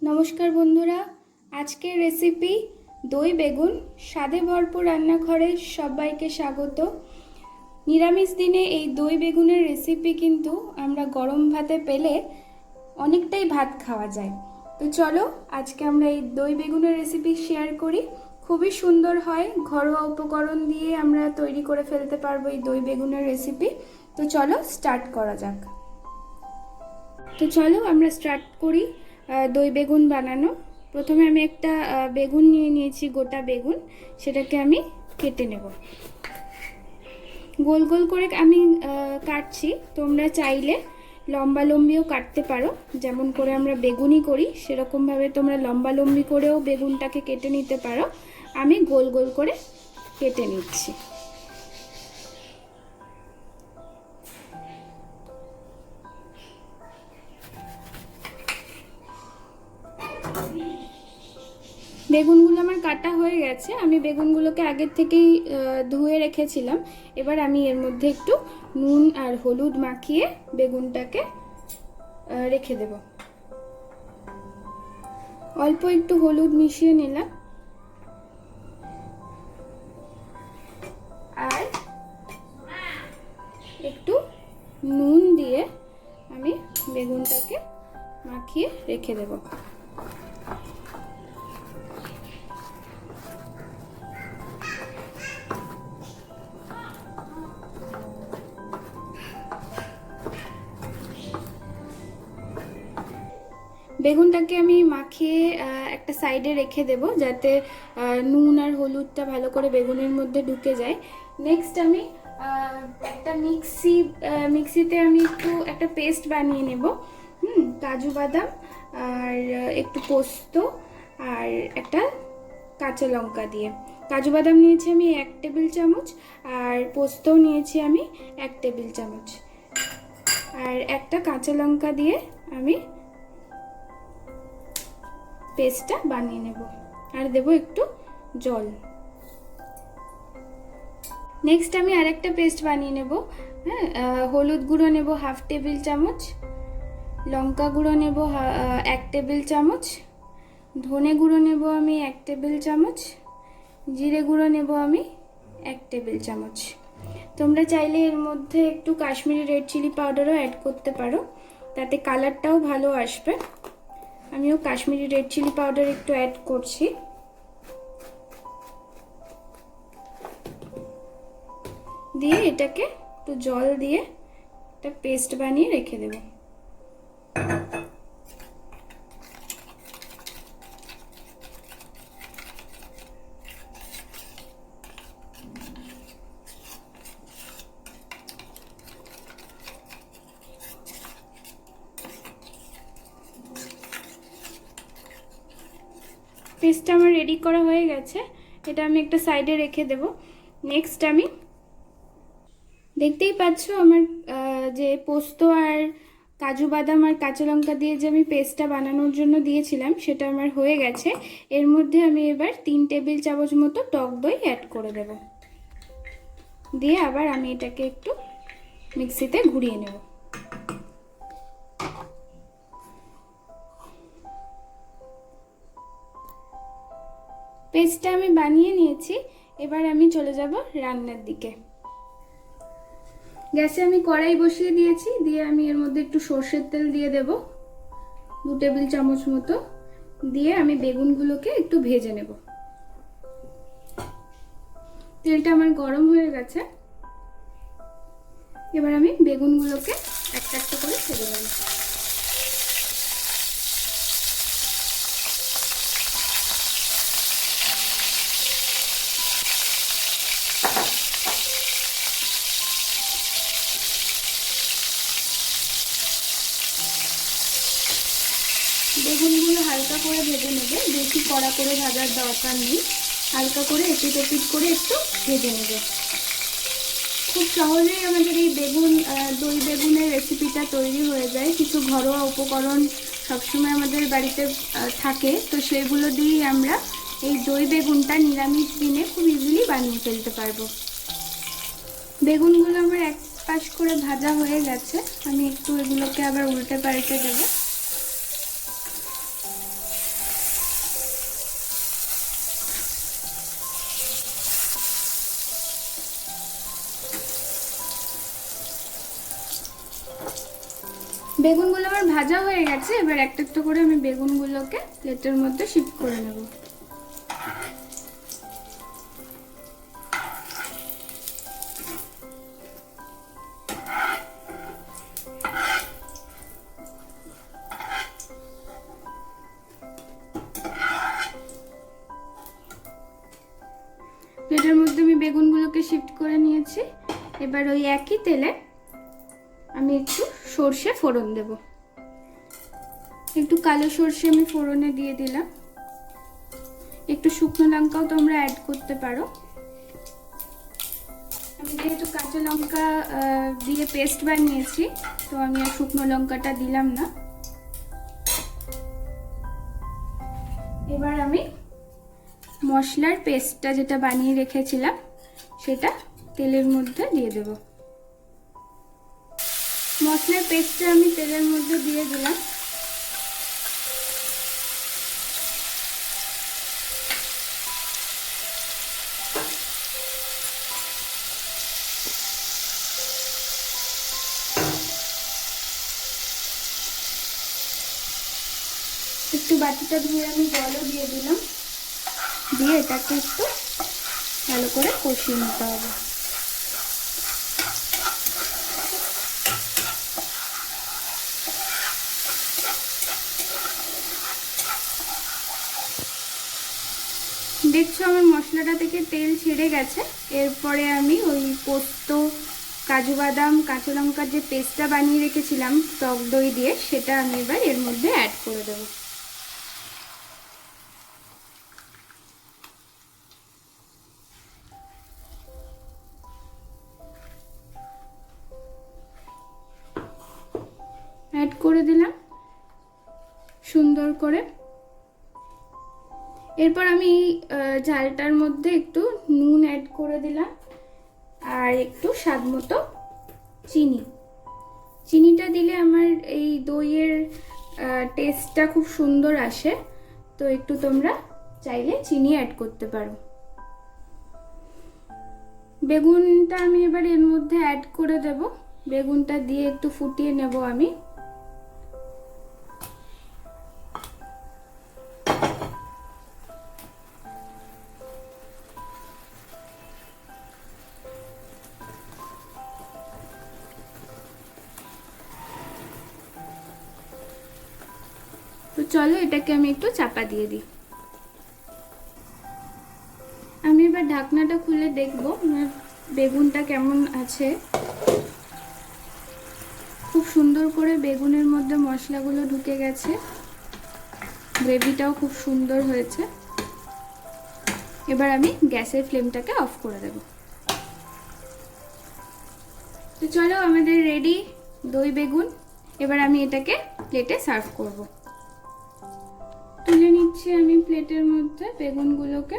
নমস্কার বন্ধুরা, আজকের রেসিপি দই বেগুন। স্বাদে ভরপুর রান্নাঘরে সবাইকে স্বাগত। নিরামিষ দিনে এই দই বেগুনের রেসিপি কিন্তু আমরা গরম ভাতে পেলে অনেকটাই ভাত খাওয়া যায়। তো চলো আজকে আমরা এই দই বেগুনের রেসিপি শেয়ার করি। খুবই সুন্দর হয়, ঘরোয়া উপকরণ দিয়ে আমরা তৈরি করে ফেলতে পারবো এই দই বেগুনের রেসিপি। তো চলো স্টার্ট করা যাক। তো চলো আমরা স্টার্ট করি দই বেগুন বানানো। প্রথমে আমি একটা বেগুন নিয়ে নিয়েছি, গোটা বেগুন। সেটাকে আমি কেটে নেব। গোল গোল করে আমি কাটছি। তোমরা চাইলে লম্বা লম্বিও কাটতে পারো, যেমন করে আমরা বেগুনি করি সেরকমভাবে তোমরা লম্বা লম্বি করেও বেগুনটাকে কেটে নিতে পারো। আমি গোল গোল করে কেটে নিচ্ছি। বেগুনগুলো আমার কাটা হয়ে গেছে। আমি বেগুনগুলোকে আগের থেকেই ধুয়ে রেখেছিলাম। এবার আমি এর মধ্যে একটু নুন আর হলুদ মাখিয়ে বেগুনটাকে রেখে দেব। অল্প একটু হলুদ মিশিয়ে নিলাম, আর একটু নুন দিয়ে আমি বেগুনটাকে মাখিয়ে রেখে দেব। বেগুনটাকে আমি মাখিয়ে একটা সাইডে রেখে দেব, যাতে নুন আর হলুদটা ভালো করে বেগুনের মধ্যে ঢুকে যায়। নেক্সট আমি একটা মিক্সিতে আমি একটা পেস্ট বানিয়ে নেব। কাজু বাদাম আর একটু পোস্ত আর একটা কাঁচা লঙ্কা দিয়ে। কাজু বাদাম নিয়েছি আমি 1 টেবিল চামচ, আর পোস্তও নিয়েছি আমি 1 টেবিল চামচ, আর একটা কাঁচা লঙ্কা দিয়ে আমি পেস্টটা বানিয়ে নেব। আর দেব একটু জল। নেক্সট আমি আরেকটা পেস্ট বানিয়ে নেব। হলুদ গুঁড়ো নেব 1/2 টেবিল চামচ, লঙ্কা গুঁড়ো নেব 1 টেবিল চামচ, ধনে গুঁড়ো নেব আমি 1 টেবিল চামচ, জিরে গুঁড়ো নেব আমি 1 টেবিল চামচ। তোমরা চাইলে এর মধ্যে একটু কাশ্মীরি রেড চিলি পাউডারও অ্যাড করতে পারো, তাতে কালারটাও ভালো আসবে। আমিও কাশ্মীরি রেড চিলি পাউডার একটু অ্যাড করছি। দিয়ে এটাকে একটু জল দিয়ে একটা পেস্ট বানিয়ে রেখে দেব। পেস্টটা আমার রেডি করা হয়ে গেছে। এটা আমি একটা সাইডে রেখে দেব। নেক্সট আমি দেখতেই পাচ্ছ আমার যে পোস্ত আর কাজু বাদাম আর কাঁচা লঙ্কা দিয়ে যে আমি পেস্টটা বানানোর জন্য দিয়েছিলাম সেটা আমার হয়ে গেছে। এর মধ্যে আমি এবার 3 টেবিল চামচ মতো টক দই অ্যাড করে দেব। দিয়ে আবার আমি এটাকে একটু মিক্সিতে ঘুরিয়ে নেব। পেস্টটা আমি বানিয়ে নিয়েছি। এবার আমি চলে যাব রান্নার দিকে। গ্যাসে আমি কড়াই বসিয়ে দিয়েছি। দিয়ে আমি এর মধ্যে একটু সর্ষের তেল দিয়ে দেব 2 টেবিল চামচ মতো। দিয়ে আমি বেগুনগুলোকে একটু ভেজে নেব। তেলটা আমার গরম হয়ে গেছে। এবার আমি বেগুনগুলোকে একটা একটা করে ছেড়ে দেব। বেগুনগুলো হালকা করে ভেজে নেবে, বেশি কড়া করে ভাজার দরকার নেই। হালকা করে এপিট ওপিট করে একটু ভেজে নেবে। খুব সহজেই আমাদের এই দই বেগুনের রেসিপিটা তৈরি হয়ে যায়। কিছু ঘরোয়া উপকরণ সবসময় আমাদের বাড়িতে থাকে, তো সেগুলো দিয়েই আমরা এই দই বেগুনটা নিরামিষ দিনে খুব ইজিলি বানিয়ে ফেলতে পারবো। বেগুনগুলো আমার এক পাশ করে ভাজা হয়ে গেছে। আমি একটু এগুলোকে আবার উল্টে পাল্টে দেবো। বেগুনগুলো আমার ভাজা হয়ে গেছে। এবার একটা একটা করে আমি বেগুনগুলোকে প্লেটের মধ্যে শিফট করে নেব। প্লেটের মধ্যে আমি বেগুনগুলোকে শিফট করে নিয়েছি। এবার ওই একই তেলে আমি একটু সর্ষে ফোড়ন দেব। একটু কালো সর্ষে আমি ফোড়নে দিয়ে দিলাম। একটু শুকনো লঙ্কাও তোমরা অ্যাড করতে পারো। আমি যেহেতু কাঁচা লঙ্কা দিয়ে পেস্ট বানিয়েছি, তো আমি আর শুকনো লঙ্কাটা দিলাম না। এবার আমি মশলার পেস্টটা যেটা বানিয়ে রেখেছিলাম সেটা তেলের মধ্যে দিয়ে দেব। মশলার পেস্টটা আমি তেলের মধ্যে দিয়ে দিলাম। একটু বাটিটা ধুয়ে আমি জলও দিয়ে দিলাম, দিয়ে এটাকে একটু ভালো করে কষিয়ে নিতে হবে। দেখছো আমার মশলাটা থেকে তেল ছেড়ে গেছে। এরপরে আমি ওই পোস্ত, কাজু বাদাম, কাঁচা লঙ্কার যে পেস্টটা বানিয়ে রেখেছিলাম টক দই দিয়ে, সেটা আমি এবার এর মধ্যে অ্যাড করে দেবো। অ্যাড করে দিলাম সুন্দর করে। এরপর আমি ঝালটার মধ্যে একটু নুন অ্যাড করে দিলাম আর একটু স্বাদ মতো চিনি। চিনিটা দিলে আমার এই দইয়ের টেস্টটা খুব সুন্দর আসে, তো একটু তোমরা চাইলে চিনি অ্যাড করতে পারো। বেগুনটা আমি এবার এর মধ্যে অ্যাড করে দেব। বেগুনটা দিয়ে একটু ফুটিয়ে নেব আমি। তো চলো এটাকে আমি একটু চাপা দিয়ে দিই। আমি এবার ঢাকনাটা খুলে দেখবো বেগুনটা কেমন আছে। খুব সুন্দর করে বেগুনের মধ্যে মশলাগুলো ঢুকে গেছে, গ্রেভিটাও খুব সুন্দর হয়েছে। এবার আমি গ্যাসের ফ্লেমটাকে অফ করে দেব। তো চলো আমাদের রেডি দই বেগুন। এবার আমি এটাকে প্লেটে সার্ভ করব। তুলে নিচ্ছি আমি প্লেটের মধ্যে বেগুনগুলোকে।